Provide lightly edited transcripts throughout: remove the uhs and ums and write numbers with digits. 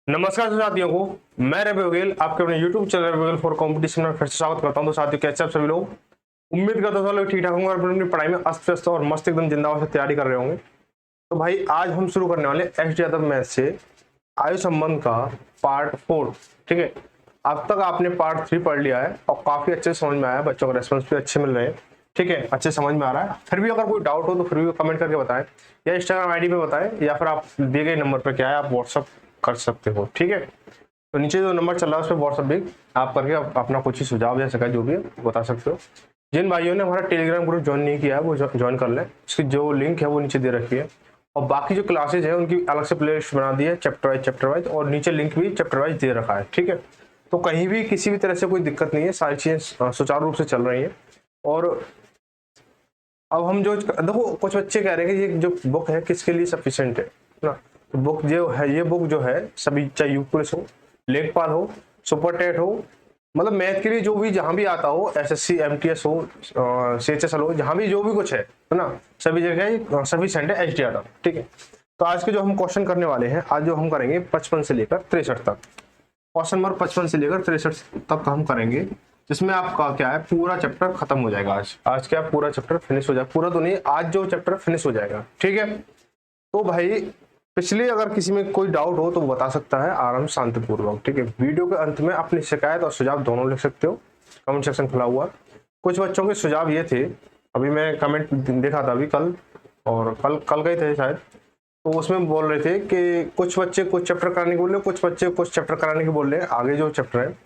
नमस्कार साथियों को मैं रवि बघेल आपके अपने YouTube channel Ravi Baghel for competition में फिर से स्वागत करता हूं। तो साथियों कैसे आप सभी लोग, उम्मीद करता हूं सब लोग ठीक ठाक होंगे और अपनी पढ़ाई में अस्त व्यस्त और मस्त एकदम जिंदाबाद से तैयारी कर रहे होंगे। तो भाई आज हम शुरू करने वाले एस डी यादव मैथ से आयु संबंध का पार्ट 4। ठीक है, अब तक आपने पार्ट 3 पढ़ लिया है और काफी अच्छे से समझ में आया, बच्चों का रेस्पॉन्स भी अच्छे मिल रहे हैं। ठीक है, अच्छे समझ में आ रहा है। फिर भी अगर कोई डाउट हो तो फिर भी कमेंट करके बताएं या इंस्टाग्राम आईडी पे बताएं या फिर आप दिए गए नंबर पर क्या है आप व्हाट्सअप कर सकते हो। ठीक है, तो नीचे जो नंबर चल रहा है उस पर व्हाट्सअप भी आप करके अपना कुछ ही सुझाव या सका जो भी है बता सकते हो। जिन भाइयों ने हमारा टेलीग्राम ग्रुप ज्वाइन नहीं किया है वो ज्वाइन कर लें, उसकी जो लिंक है वो नीचे दे रखी है। और बाकी जो क्लासेज है उनकी अलग से प्लेलिस्ट बना दी है चैप्टर वाइज और नीचे लिंक भी चैप्टर वाइज दे रखा है। ठीक है, तो कहीं भी किसी भी तरह से कोई दिक्कत नहीं है, सारी चीजें सुचारू रूप से चल रही है। और अब हम जो देखो कुछ बच्चे कह रहे हैं कि ये जो बुक है किसके लिए सफिशिएंट है ना। तो बुक जो है, ये बुक जो है सभी, चाहे यूपीएस हो, लेखपाल हो, सुपर टेट हो, मतलब मैथ के लिए जो भी जहां भी आता हो, एसएससी एमटीएस हो, सीएचएसएल हो, जहां भी जो भी कुछ है ना, सभी जगह सफिशिएंट है एच डी आर। ठीक है, तो आज के जो हम क्वेश्चन करने वाले हैं, आज जो हम करेंगे 55 से लेकर 63 तक, क्वेश्चन नंबर 55 से लेकर 63 तक हम करेंगे, जिसमें आपका क्या है पूरा चैप्टर खत्म हो जाएगा। आज क्या पूरा चैप्टर फिनिश हो जाएगा, पूरा तो नहीं, आज जो चैप्टर फिनिश हो जाएगा। ठीक है, तो भाई पिछले अगर किसी में कोई डाउट हो तो वो बता सकता है आराम शांतिपूर्वक। ठीक है, वीडियो के अंत में अपनी शिकायत और सुझाव दोनों लिख सकते हो, कमेंट सेक्शन खुला हुआ। कुछ बच्चों के सुझाव ये थे, अभी मैं कमेंट देखा था अभी कल, और कल गए थे शायद, तो उसमें बोल रहे थे कि कुछ बच्चे कुछ चैप्टर कराने के बोल रहे, कुछ बच्चे कुछ चैप्टर कराने के बोल रहे हैं आगे जो चैप्टर है।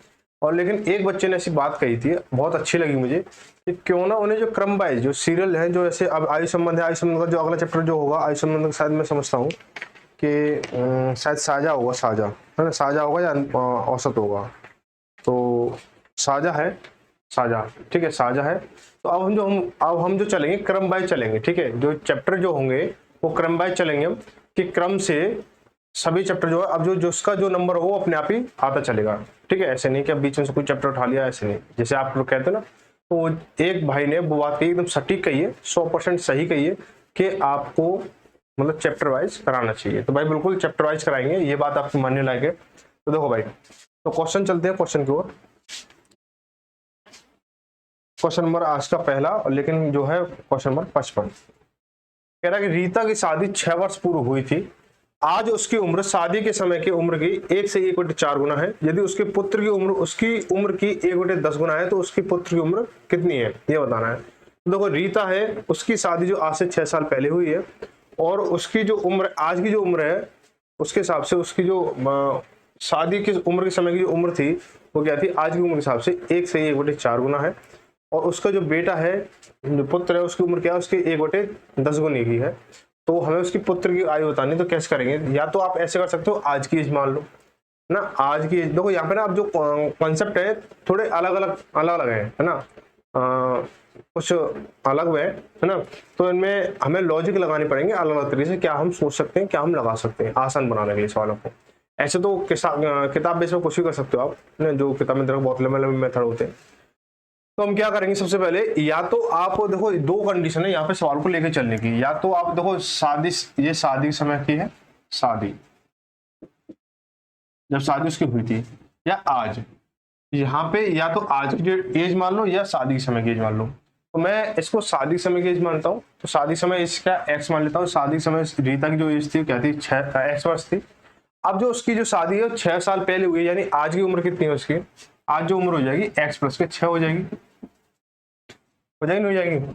और लेकिन एक बच्चे ने ऐसी बात कही थी, बहुत अच्छी लगी मुझे, कि क्यों ना उन्हें जो क्रम वाइज जो सीरियल है, जो ऐसे अब आयु संबंध है, आयु संबंध का जो अगला चैप्टर जो होगा आयु संबंध का, शायद मैं समझता हूँ कि शायद साझा होगा, साझा है ना, साझा होगा या औसत होगा, तो साझा है, साझा। ठीक है, साझा है। तो अब हम जो चलेंगे क्रम वाइज चलेंगे। ठीक है, जो चैप्टर जो होंगे वो क्रम वाइज चलेंगे हम, कि क्रम से सभी चैप्टर जो है, अब जो जिसका जो नंबर हो वो अपने आप ही आता चलेगा। ठीक है, ऐसे नहीं कि अब बीच में से कोई चैप्टर उठा लिया, ऐसे नहीं, जैसे आप लोग कहते हैं ना। तो एक भाई ने वो बात कही, एकदम सटीक कही है, 100% सही कही है कि आपको मतलब चैप्टर वाइज कराना चाहिए। तो भाई बिल्कुल चैप्टर वाइज कराएंगे, ये बात आपको मानने लायक है। तो देखो भाई, तो क्वेश्चन चलते हैं क्वेश्चन की ओर। क्वेश्चन नंबर आज का पहला, लेकिन जो है क्वेश्चन नंबर 55 कह रहा है कि रीता की शादी 6 वर्ष पूर्व हुई थी। आज उसकी उम्र शादी के समय की उम्र की 1 से 1/4 गुना है। यदि उसके पुत्र की उम्र उसकी उम्र की 1/10 गुना है तो उसकी पुत्र की उम्र कितनी है, ये बताना है। देखो रीता है, उसकी शादी जो आज से 6 साल पहले हुई है, और उसकी जो उम्र आज की जो उम्र है, उसके हिसाब से उसकी जो शादी की उम्र के समय की जो उम्र थी वो क्या थी, आज की उम्र के हिसाब से 1 से 1/4 गुना है। और उसका जो बेटा है, जो पुत्र है, उसकी उम्र क्या है, उसके 1/10 गुनी की है। तो हमें उसकी पुत्र की आयु बतानी, तो कैसे करेंगे, या तो आप ऐसे कर सकते हो, आज की एज मान लो ना, आज की एज। देखो यहाँ पे ना अब जो कॉन्सेप्ट है थोड़े अलग है ना, कुछ अलग है ना। तो इनमें हमें लॉजिक लगानी पड़ेंगे अलग अलग तरीके से, क्या हम सोच सकते हैं, क्या हम लगा सकते हैं आसान बनाने के लिए सवालों को। ऐसे तो किताब बेस में कुछ भी कर सकते हो आप ना, जो किताब में देखो बहुत लंबे लंबे मेथड होते हैं। तो हम क्या करेंगे, सबसे पहले या तो आप देखो दो कंडीशन है यहाँ पे सवाल को लेके चलने की, या तो आप देखो शादी, ये शादी समय की है, शादी जब शादी उसकी हुई थी, या आज, यहाँ पे या तो आज की एज मान लो या शादी के समय की एज मान लो। तो मैं इसको शादी के समय की एज मानता हूँ, तो शादी समय इसका एक्स मान लेता हूँ। शादी के समय रीता की जो एज थी क्या थी, 6 वर्ष थी। अब जो उसकी जो शादी है 6 साल पहले हुई, यानी आज की उम्र कितनी है उसकी, आज जो उम्र हो जाएगी x+6 हो जाएगी, हो जाएगी नहीं हो जाएगी,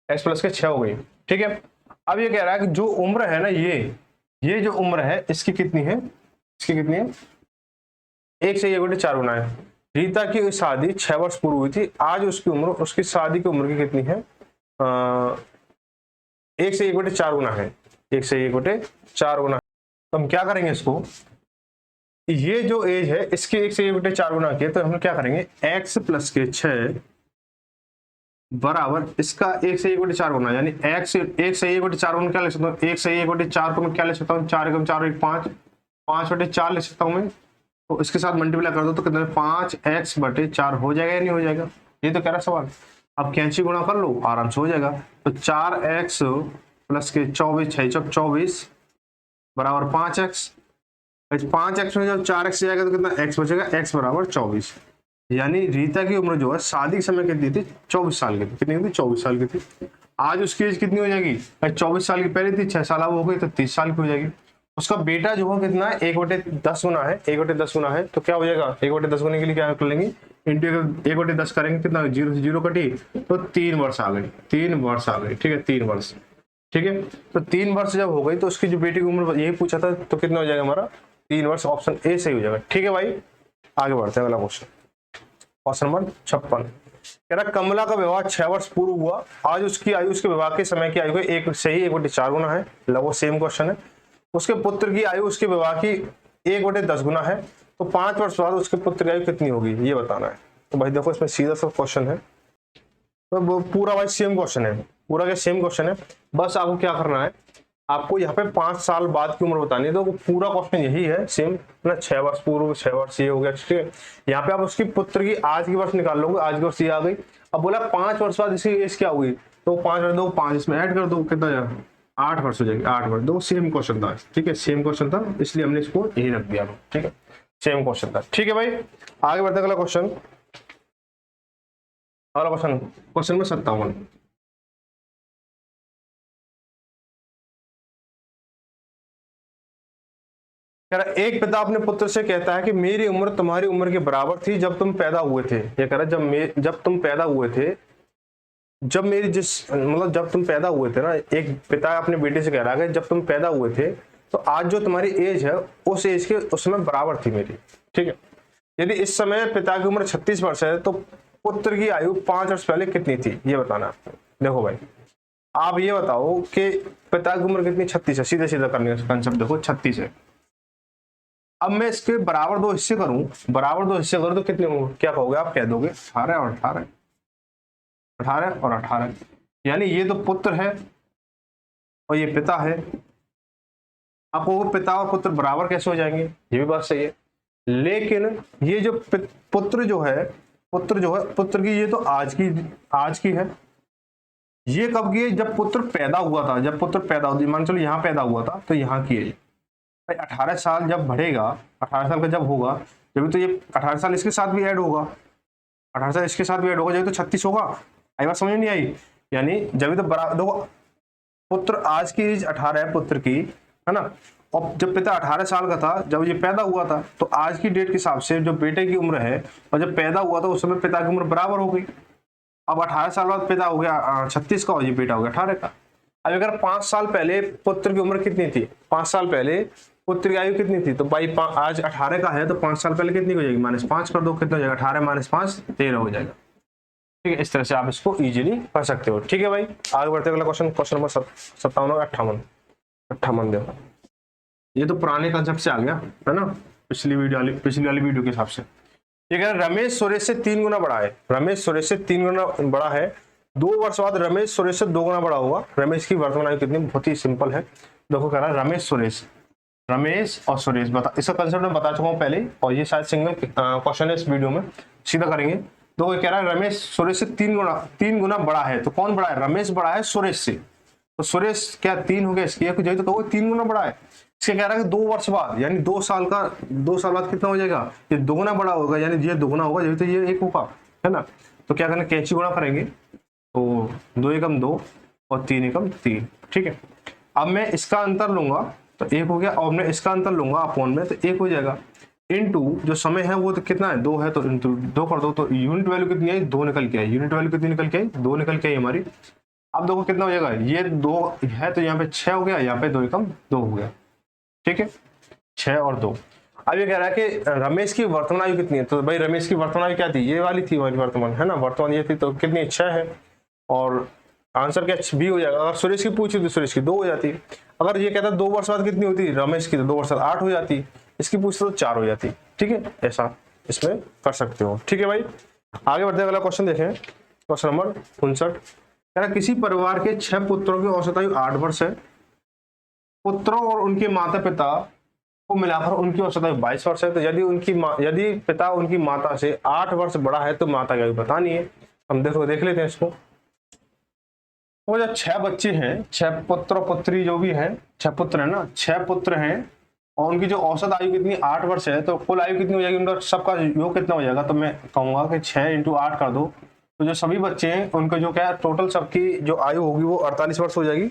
x+6 हो गई। ठीक है, अब ये कह रहा है कि जो उम्र है ना, ये जो उम्र है इसकी कितनी है, इसकी कितनी है, 1 से 1/4 गुना है। रीता की शादी 6 वर्ष पूर्व हुई थी, आज उसकी उम्र, उसकी शादी की उम्र की कितनी है, 1 से 1/4 गुना है, 1 से 1/4 गुना है। तो हम क्या करेंगे इसको, ये जो एज है इसके 1 से 1/4 गुना की, तो हम क्या करेंगे x+6 बराबर इसका 1 से 1/4 गुना, यानी x 1 से 1/4 गुना क्या लिख सकता हूँ, 1 से 1/4 को मैं क्या लिख सकता हूँ, 4 × 4 = 5, 5/4 लिख सकता हूँ मैं। तो इसके साथ मल्टीप्लाई कर दो तो कितना 5x/4 हो जाएगा या नहीं हो जाएगा, ये तो कह रहा सवाल। अब कैंची गुणा कर लो, आराम से हो जाएगा। तो 4x + 24 = 24 बराबर 5x, 5x में जब 4x जाएगा तो कितना x बचेगा, x बराबर 24। यानी रीता की उम्र जो है शादी के समय कितनी थी, 24 साल की थी। कितनी थी, 24 साल की थी। आज उसकी एज कितनी हो जाएगी, 24 साल की पहले थी, 6 साल अब हो गई तो 30 साल की हो जाएगी। उसका बेटा जो है कितना है, 1/10 गुना है, 1/10 गुना है तो क्या हो जाएगा, 1/10 गुने के लिए क्या कर लेंगे, इंटू 1/10 करेंगे, कितना 0 से 0 कटी तो 3 वर्ष आ गई, 3 वर्ष आ गई, ठीक है 3 वर्ष, ठीक है। तो 3 वर्ष जब हो गई तो उसकी जो बेटी की उम्र यही पूछा था, तो कितना हो जाएगा हमारा 3 वर्ष, ऑप्शन ए सही हो जाएगा, ठीक है भाई। आगे बढ़ते हैं अगला क्वेश्चन, क्वेश्चन नंबर 56 कह रहा कमला का विवाह 6 वर्ष पूर्व हुआ, आज उसकी आयु उसके विवाह के समय की आयु का एक सही 1/4 गुना है, लगभग सेम क्वेश्चन है। उसके पुत्र की आयु उसके विवाह की 1/10 गुना है, तो 5 वर्ष बाद उसके पुत्र की आयु कितनी होगी ये बताना है। तो भाई देखो इसमें सीधा सा क्वेश्चन है, तो पूरा भाई सेम क्वेश्चन है, पूरा क्या सेम क्वेश्चन है। बस आपको क्या करना है, आपको यहाँ पे 5 साल बाद की उम्र बतानी है, तो पूरा क्वेश्चन यही है सेम ना, 6 वर्ष पूर्व 6 वर्ष ये हो गया, ठीक है। यहाँ पे आप उसकी पुत्र की आज की वर्ष निकाल लोगे, आज की वर्ष ये आ गई। अब बोला 5 वर्ष बाद इसकी एज क्या हुई, तो 5 वर्ष दो 5 इसमें ऐड कर दो, कितना जाएगा 8 वर्ष हो जाएगी, 8 वर्ष दो, सेम क्वेश्चन था, ठीक है सेम क्वेश्चन था, इसलिए हमने इसको यही रख दिया, ठीक है सेम क्वेश्चन था, ठीक है भाई। आगे बढ़ते अगला क्वेश्चन, अगला क्वेश्चन क्वेश्चन में 57 एक पिता अपने पुत्र से कहता है कि मेरी उम्र तुम्हारी उम्र के बराबर थी जब तुम पैदा हुए थे। ये कह रहा है जब तुम पैदा हुए थे, जब मेरी मतलब जब तुम पैदा हुए थे ना, एक पिता अपने बेटे से कह रहा है कि जब तुम पैदा हुए थे तो आज जो तुम्हारी एज है उस एज के उस समय बराबर थी मेरी, ठीक है। यदि इस समय पिता की उम्र 36 वर्ष है तो पुत्र की आयु 5 वर्ष पहले कितनी थी ये बताना है आपको। देखो भाई आप ये बताओ कि पिता की उम्र कितनी, 36 है, सीधा सीधा करने का कंसेप्ट देखो 36 है। अब मैं इसके बराबर 2 हिस्से करूं, बराबर 2 हिस्से करूं तो कितने होंगे, क्या कहोगे आप, कह दोगे 18 और 18, 18 और 18, यानी ये तो पुत्र है और ये पिता है। आपको पिता और पुत्र बराबर कैसे हो जाएंगे, ये भी बात सही है, लेकिन ये जो पुत्र जो है पुत्र की ये तो आज की है, ये कब की है, जब पुत्र पैदा हुआ था, जब पुत्र पैदा हुआ, मान चलो यहाँ पैदा हुआ था तो यहाँ की है। 18 साल जब बढ़ेगा, 18 साल का जब होगा जब तो ये 18 साल इसके साथ भी ऐड होगा, 18 साल इसके साथ भी ऐड होगा जब तो 36 होगा। आई बात समझ नहीं आई, यानी जब तो बराबर देखो, पुत्र आज की एज 18 है पुत्र की, है ना, और जब पिता 18 साल का था जब ये पैदा हुआ था, तो आज की डेट के हिसाब से जो बेटे की उम्र है और जब पैदा हुआ था उस समय पिता की उम्र बराबर हो गई। अब 18 साल बाद पिता हो गया 36 का और ये बेटा हो गया 18 का। अब अगर 5 साल पहले पुत्र की उम्र कितनी थी, 5 साल पहले पुत्र की आयु कितनी थी, तो भाई आज 18 का है तो 5 साल पहले कितनी हो जाएगी, -5 कर दो, कितना हो जाएगा 18 - 5 13 हो जाएगा, ठीक है। इस तरह से आप इसको इजीली कर सकते हो, ठीक है भाई। आगे बढ़ते अगला क्वेश्चन, क्वेश्चन नंबर 57 और 58 देखो, ये तो पुराने कंसेप्ट से आ गया है ना, पिछली वाली वीडियो के हिसाब से। ये कह रहा है रमेश सुरेश से 3 गुना बड़ा है, रमेश सुरेश से 3 गुना बड़ा है, 2 वर्ष बाद रमेश सुरेश से 2 गुना बड़ा होगा, रमेश की वर्तमान आयु कितनी, बहुत ही सिंपल है। देखो कह रहा है रमेश और सुरेश बता, इसका कंसेप्ट मैं बता चुका हूँ पहले, और ये शायद सिंगल क्वेश्चन है इस वीडियो में, सीधा करेंगे। तो ये कह रहा है रमेश सुरेश से 3 गुना बड़ा है, तो कौन बड़ा है, रमेश बड़ा है सुरेश से, तो सुरेश क्या 3 हो गया इसकी, एक जगह तो 3 गुना बड़ा है। इसके कह रहा है कि 2 वर्ष बाद, यानी 2 साल बाद कितना हो जाएगा, ये 2 गुना बड़ा होगा, यानी ये 2 गुना होगा जब तो ये 1 होगा, है ना। तो क्या करना, कैंची गुणा करेंगे, तो 2 एकम 2 और 3 एकम 3, ठीक है। अब मैं इसका अंतर लूंगा तो 1 हो गया, और मैं इसका अंतर लूंगा अपॉन में तो 1 हो जाएगा, इनटू जो समय है वो तो कितना है 2 है, तो इनटू 2 कर दो, तो यूनिट वैल्यू कितनी आई, 2 निकल के आई, यूनिट वैल्यू कितनी निकल के आई, 2 निकल के आई हमारी। अब देखो कितना हो जाएगा, ये 2 है तो यहाँ पे 6 हो गया, यहाँ पे 2 एकम 2 हो गया, ठीक है 6 और 2। अब ये कह रहा है कि रमेश की वर्तमान आयु कितनी है, तो भाई रमेश की वर्तमान आयु क्या थी, ये वाली थी हमारी वर्तमान, है ना, वर्तमान ये थी, तो कितनी 6 है, और आंसर क्या भी हो जाएगा। अगर सुरेश की पूछी तो सुरेश की 2 हो जाती, अगर ये कहता 2 वर्ष बाद कितनी होती रमेश की, तो 2 वर्ष बाद 8 हो जाती, इसकी पूछते तो 4 हो जाती, ठीक है। ऐसा इसमें कर सकते हो, ठीक है भाई। आगे बढ़ते अगला क्वेश्चन देखें, क्वेश्चन नंबर 59 कह रहा किसी परिवार के 6 पुत्रों की औसत आयु 8 वर्ष है, पुत्रों और उनके माता पिता को मिलाकर उनकी औसत आयु 22 वर्ष है, तो यदि पिता उनकी माता से 8 वर्ष बड़ा है तो माता की आयु बतानी है। हम देख लेते हैं इसको। वो जो 6 बच्चे हैं, 6 पुत्र पुत्री जो भी हैं, 6 पुत्र है ना, 6 पुत्र हैं और उनकी जो औसत आयु कितनी 8 वर्ष है, तो कुल आयु कितनी हो जाएगी उनका, सबका योग कितना हो जाएगा, तो मैं कहूंगा कि 6 × 8 कर दो, तो जो सभी बच्चे हैं उनका जो क्या है टोटल सबकी जो आयु होगी वो 48 वर्ष हो जाएगी,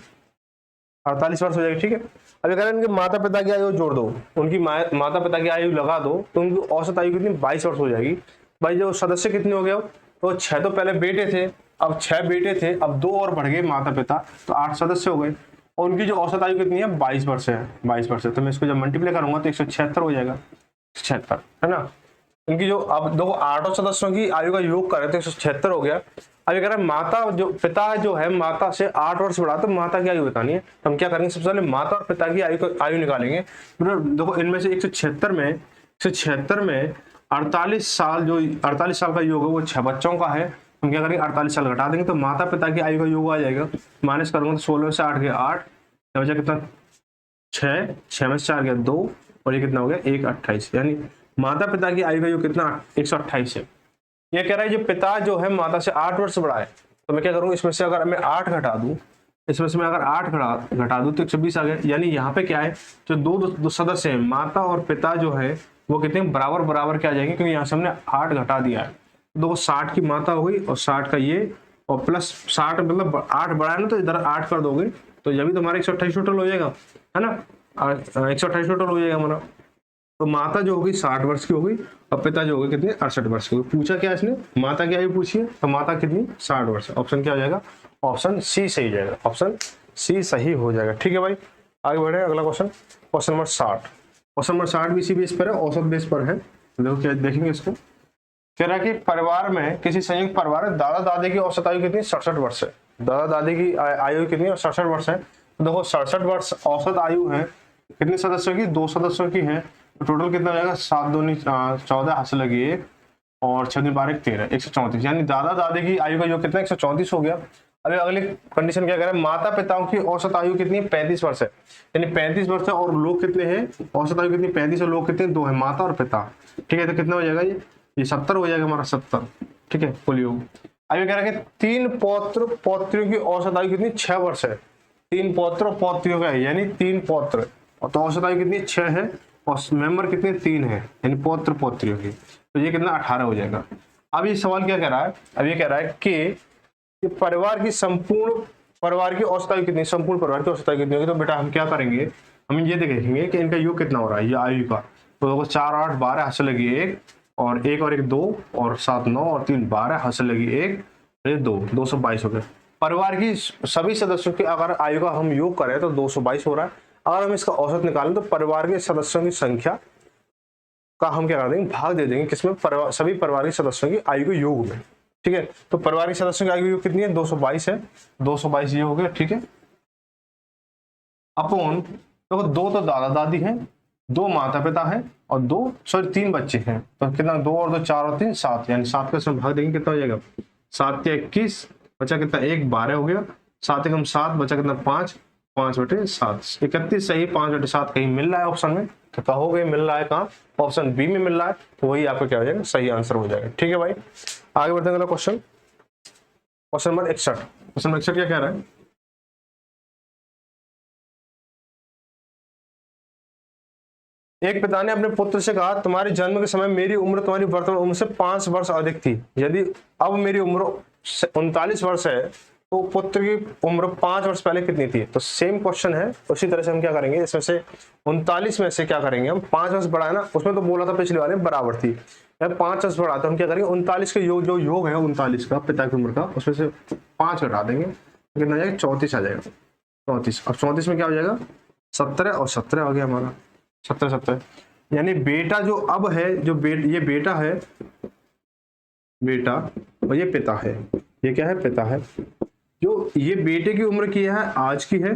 48 वर्ष हो जाएगी। ठीक है, अब अगर इनके माता पिता की आयु जोड़ दो, उनकी माता पिता की आयु लगा दो, तो उनकी औसत आयु कितनी 22 वर्ष हो जाएगी। भाई जो सदस्य कितने हो गए, तो 6 तो पहले बेटे थे, अब 6 बेटे थे, अब 2 और बढ़ गए माता पिता, तो 8 सदस्य हो गए, और उनकी जो औसत आयु कितनी है 22 वर्ष है, 22 वर्ष है। तो मैं इसको जब मल्टीप्लाई करूंगा तो 176 हो जाएगा, 76 है ना। इनकी जो अब दो 8 सदस्यों की आयु का योग करें तो 176 हो गया। अब ये कह रहा है माता जो पिता जो है माता से 8 वर्ष बड़ा, तो माता की आयु बतानी है, तो हम क्या करेंगे, सबसे पहले माता और पिता की आयु निकालेंगे। देखो इनमें से 176 में 48 साल, जो 48 साल का योग है वो 6 बच्चों का है, हम क्या करेंगे 48 साल घटा देंगे, तो माता पिता की आयु का योग आ जाएगा, माइनस करूंगा तो 16 से 8 गया 8, बचा कितना 6 में से 4 गया 2, और ये कितना हो गया 1 28, यानी माता पिता की आयु का योग कितना 128 है। ये कह रहा है जो पिता जो है माता से 8 वर्ष बड़ा है, तो मैं क्या करूंगा, इसमें से अगर मैं 8 घटा दूं, इसमें से मैं अगर 8 घटा दूं तो 120 आ गया। यानी यहाँ पे क्या है, जो दो सदस्य हैं माता और पिता जो है वो कितने बराबर बराबर क्या आ जाएंगे, क्योंकि यहाँ से हमने 8 घटा दिया है, तो 60 की माता हो गई और 60 का ये, और प्लस 60 मतलब 8 बढ़ा है ना, तो इधर 8 कर दोगे तो ये भी तुम्हारा 128 टोटल हो जाएगा, है ना, 128 टोटल हो जाएगा हमारा। तो माता जो होगी 60 वर्ष की होगी और पिता जो होगी कितने 68 वर्ष की होगी। पूछा क्या इसने, माता की आयु पूछी है, तो माता कितनी 60 वर्ष, ऑप्शन क्या हो जाएगा, ऑप्शन सी सही हो जाएगा, ऑप्शन सी सही हो जाएगा। ठीक है भाई, आगे बढ़े अगला question, question number 60। Question number 60 भी इसी बेस पर है, औसत बेस पर है। देखो क्या देखेंगे इसको, कह रहा है कि परिवार में किसी संयुक्त परिवार में दादा दादी की औसत आयु कितनी 67 वर्ष है, दादा दादी की आयु कितनी 67 वर्ष है। तो देखो 67 वर्ष औसत आयु है, कितने सदस्यों की, 2 सदस्यों की है, तो टोटल कितना हो जाएगा 7 दूनी 14 हाथ से लगी 1 और 6 दूनी 12 13 134, यानी दादा दादी की आयु का योग कितना 134 हो गया। अभी अगली कंडीशन क्या कह रहा है, माता पिताओं की औसत आयु कितनी 35 वर्ष है, यानी 35 वर्ष है और लोग कितने हैं, औसत आयु कितनी 35 और लोग कितने 2 है, माता और पिता। ठीक है, तो कितना हो जाएगा ये 70 हो जाएगा हमारा 70। ठीक है, कुल योग। अभी कह रहा है कि 3 पौत्र पौत्रियों की औसत आयु कितनी 6 वर्ष है, 3 पौत्र पौत्रियों का है, यानी 3 पौत्र, और तो औसत आयु कितनी 6 है और मेंबर कितने 3 है, यानी पौत्र पौत्रियों की, तो ये कितना 18 हो जाएगा। अब ये सवाल क्या कह रहा है, अब ये कह रहा है कि परिवार की संपूर्ण परिवार की औसत आयु कितनी, संपूर्ण परिवार की औसत आयु कितनी होगी। तो बेटा हम क्या करेंगे, हम ये देखेंगे कि इनका योग कितना हो रहा है, ये आयु का, तो 4 8 12 हाथ से लगी 1 और 1 और 1 2 और 7 9 और 3 12 हाथ से लगी 1 2 222 हो गए। परिवार की सभी सदस्यों की अगर आयु का हम योग करें तो 222 हो रहा है। अगर हम इसका औसत निकालें तो परिवार के सदस्यों की संख्या का हम क्या कर देंगे, भाग दे देंगे किसमें, सभी परिवार के सदस्यों की आयु के योग में। ठीक है, तो परिवार के सदस्यों की आयु योग कितनी है 222 है, 222 ये हो गया। ठीक है, अपॉन देखो 2 तो दादा दादी हैं, 2 माता पिता हैं और 3 बच्चे हैं, तो कितना 2 और 2 4 और 3 7, यानी 7 का इसमें भाग देंगे कितना हो जाएगा, 7 के 21 बचा कितना 1 12 हो गया, 7 एकम 7 बचा कितना 5 5/7 31 सही, 5/7 कहीं मिल रहा है ऑप्शन में, तो कहोगे मिल रहा है कहाँ, ऑप्शन बी में मिल रहा है, तो वही आपका क्या हो जाएगा सही आंसर हो जाएगा। ठीक है भाई, आगे बढ़ते हैं अगला question, question number 61। Question number 61 क्या कह रहा है, एक पिता ने अपने पुत्र से कहा तुम्हारे जन्म के समय मेरी उम्र तुम्हारी वर्तमान उम्र से 5 वर्ष अधिक थी, यदि अब मेरी उम्र 39 वर्ष है तो पुत्र की उम्र 5 वर्ष पहले कितनी थी। तो सेम क्वेश्चन है, उसी तरह से हम क्या करेंगे, इसमें से 39 में से क्या करेंगे हम, 5 वर्ष बढ़ा है ना, उसमें तो बोला था पिछले वाले बराबर थी, 5 वर्ष बढ़ा, तो हम क्या करेंगे 39 के योग, जो योग है 39 का पिता की उम्र का, उसमें से 5 घटा देंगे, कितना जाएगा 34 आ जाएगा, 34। अब 34 में क्या हो जाएगा 17 और 17 आ गया हमारा 17 यानी बेटा जो अब है, जो ये बेटा है, बेटा और ये पिता है, ये क्या है पिता है, जो ये बेटे की उम्र की है आज की है,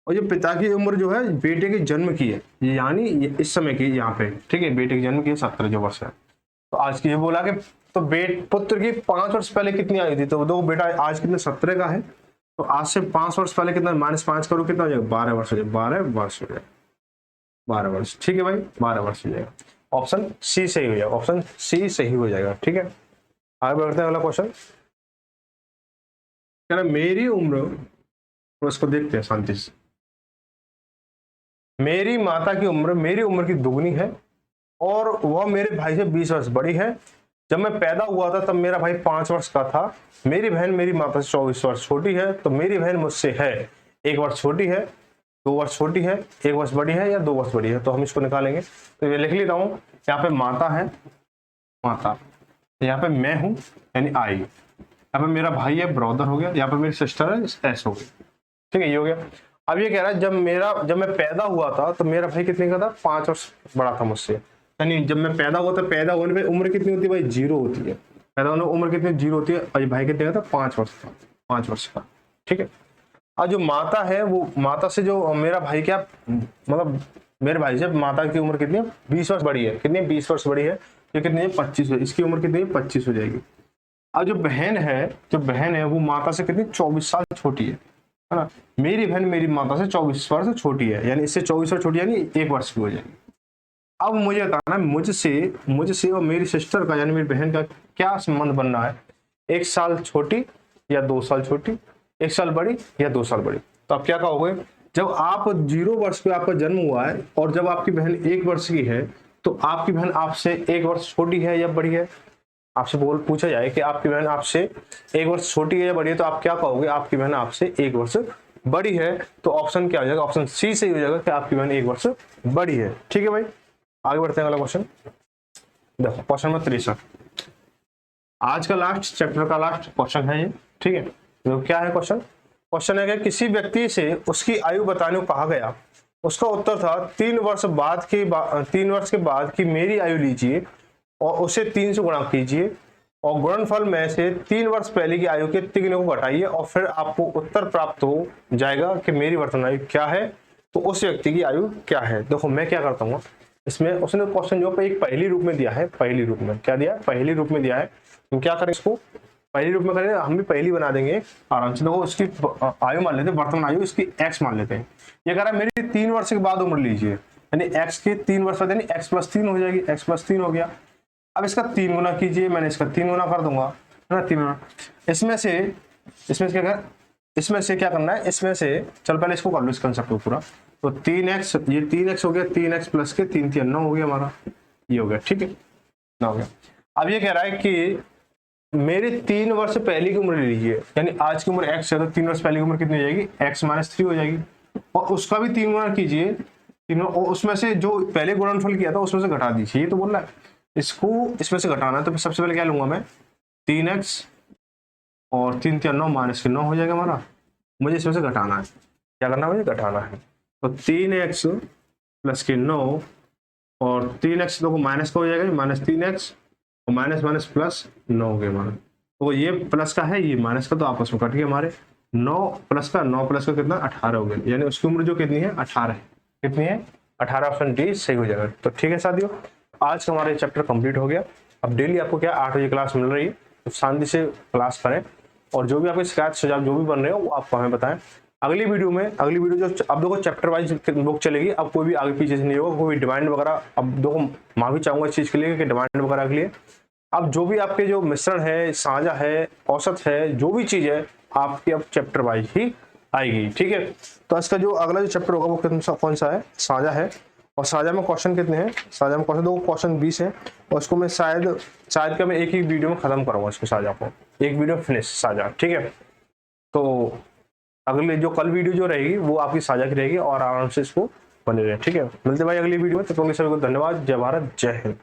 और ये पिता की उम्र जो है बेटे के जन्म की है, यानी इस समय की यहाँ पे। ठीक है, बेटे के जन्म की 17 जो वर्ष है, तो आज की ये बोला कि तो पुत्र की 5 वर्ष पहले कितनी आई थी, तो दो बेटा आज कितने 17 का है, तो आज से 5 वर्ष पहले कितना -5 करो कितना हो जाएगा 12 वर्ष हो जाएगा, 12 वर्ष हो जाएगा, 12 वर्ष। ठीक है भाई, 12 वर्ष हो जाएगा, ऑप्शन सी सही हो जाएगा, ऑप्शन सी सही हो जाएगा। ठीक है, आगे बढ़ते हैं अगला क्वेश्चन, मेरी उम्र, उसको देखते हैं शांति से, मेरी माता की उम्र मेरी उम्र की दुगनी है और वह मेरे भाई से 20 वर्ष बड़ी है। जब मैं पैदा हुआ था तब मेरा भाई 5 वर्ष का था। मेरी बहन मेरी माता से 24 वर्ष छोटी है, तो मेरी बहन मुझसे है 1 वर्ष छोटी है, 2 वर्ष छोटी है, 1 वर्ष बड़ी है या 2 वर्ष बड़ी है। तो हम इसको निकालेंगे। तो ये लिख लेता हूँ, यहाँ पे माता है, माता, यहाँ पे मैं हूँ यानी आई, यहाँ पे मेरा भाई है ब्रदर हो गया, यहाँ पे मेरी सिस्टर है एस हो गई। ठीक है, ये हो गया। अब ये कह रहा है जब मैं पैदा हुआ था तो मेरा भाई कितने का था, 5 वर्ष बड़ा था मुझसे। यानी जब मैं पैदा हुआ था, पैदा होने पे उम्र कितनी होती है भाई, 0 होती है। पैदा होने उम्र कितनी 0 होती है, और ये भाई कितने का था, 5 वर्ष का, 5 वर्ष का। ठीक है। और जो माता है वो माता से जो मेरा भाई क्या मतलब मेरे भाई से माता की उम्र कितनी है, 20 वर्ष बड़ी है। कितनी, 20 वर्ष बड़ी है। ये कितनी है, 25 है। इसकी उम्र कितनी है, 25 हो जाएगी। अब जो बहन है वो माता से कितनी, 24 साल छोटी है ना। मेरी बहन मेरी माता से 24 वर्ष छोटी है, यानी इससे 24 वर्ष छोटी, यानी 1 वर्ष की हो जाएगी। अब मुझे बताना मुझसे और मेरी सिस्टर का यानी मेरी बहन का क्या संबंध बन रहा है, 1 साल छोटी या 2 साल छोटी, 1 साल बड़ी या 2 साल बड़ी। तो आप क्या कहोगे, जब आप 0 वर्ष पे आपका जन्म हुआ है और जब आपकी बहन 1 वर्ष की है, तो आपकी बहन आपसे 1 वर्ष छोटी है या बड़ी है। आपसे पूछा जाए कि आपकी बहन आपसे 1 वर्ष छोटी है या बड़ी है, तो आप क्या कहोगे, आपकी बहन आपसे 1 वर्ष बड़ी है। तो ऑप्शन क्या हो जाएगा, ऑप्शन सी सही हो जाएगा कि आपकी बहन 1 वर्ष बड़ी है। ठीक है भाई, आगे बढ़ते हैं। अगला क्वेश्चन देखो, क्वेश्चन नंबर 63, आज का लास्ट चैप्टर का लास्ट क्वेश्चन है ये। ठीक है, तो क्या है क्वेश्चन है कि किसी व्यक्ति से उसकी आयु बताने को कहा गया। उसका उत्तर था 3 वर्ष के बाद की मेरी आयु लीजिए और उसे 3 से गुणा कीजिए और गुणनफल में से 3 वर्ष पहले की आयु के तिगने को घटाइए और फिर आपको उत्तर प्राप्त हो जाएगा कि मेरी वर्तमान आयु क्या है, तो उस व्यक्ति की आयु क्या है। देखो मैं क्या करता हूँ, इसमें उसने क्वेश्चन जो एक पहेली रूप में दिया है, पहेली रूप में क्या दिया है, पहेली रूप में दिया है। तो क्या करें, इसको पहेली रूप में करें, हम भी पहेली बना देंगे आराम से। देखो उसकी आयु मान लेते हैं, वर्तमान आयु इसकी x मान लेते हैं। ये कह रहा है मेरी 3 वर्ष के बाद उम्र लीजिए, यानी x के 3 वर्ष बाद, यानी x + 3 हो जाएगी, x + 3 हो गया। अब इसका 3 गुना कीजिए, मैंने इसका 3 गुना कर दूंगा, है ना, 3 गुना। इसमें से क्या करना है, इसमें से चल पहले इसको कर लो, इस कंसेप्ट को पूरा। तो 3x, ये 3x हो गया, 3x प्लस के 3 3 9 हो गया हमारा, ये हो गया। ठीक है, 9 हो गया। अब ये कह रहा है कि मेरे 3 वर्ष पहले की उम्र लीजिए, यानी आज की उम्र x है तो 3 वर्ष पहले की उम्र कितनी हो जाएगी, x - 3 हो जाएगी। और उसका भी 3 गुना कीजिए, तीनों, और उसमें से जो पहले गुणनफल किया था उसमें से घटा दीजिए। ये तो बोल रहा है इसको इसमें से घटाना है, तो सबसे पहले क्या लूंगा मैं, 3x और 3 3 9 माइनस के 9 हो जाएगा हमारा। मुझे इसमें से घटाना है, क्या करना है, मुझे घटाना है। तो 3x प्लस के 9 और 3x देखो माइनस का हो जाएगा, -3x और माइनस प्लस 9 हो गया हमारा। तो ये प्लस का है, ये माइनस का, तो आपस में कट गए हमारे। 9 प्लस का कितना, 18 हो गया, यानी उसकी उम्र जो कितनी है, 18 है। कितनी है, 18। ऑप्शन डी सही हो जाएगा। तो ठीक है साथियों, आज का हमारा ये चैप्टर कंप्लीट हो गया। अब डेली आपको क्या 8 बजे क्लास मिल रही है, तो शांति से क्लास करें और जो भी आपके शिकायत सुझाव जो भी बन रहे हो वो आप हमें बताएं। अगली वीडियो जो अब देखो चैप्टर वाइज बुक चलेगी, अब कोई भी आगे पीछे से नहीं होगा, कोई डिमांड वगैरह। अब देखो माफी चाहूंगा इस चीज के लिए कि डिमांड वगैरह के लिए अब जो भी आपके जो मिश्रण है, साझा है, औसत है, जो भी चीज है आपकी अब चैप्टर वाइज ही आएगी। ठीक है, तो इसका जो अगला जो चैप्टर होगा वो कौन सा है, साझा है। और साझा में क्वेश्चन कितने हैं, साझा में क्वेश्चन 20 है और उसको मैं शायद का मैं एक ही वीडियो में खत्म करूंगा, इसको साझा को एक वीडियो फिनिश साझा। ठीक है, तो अगले जो कल वीडियो जो रहेगी वो आपकी साझा की रहेगी और आराम से इसको बने रहे। ठीक है, मिलते भाई अगली वीडियो में, तो सभी को धन्यवाद। जय भारत, जय हिंद।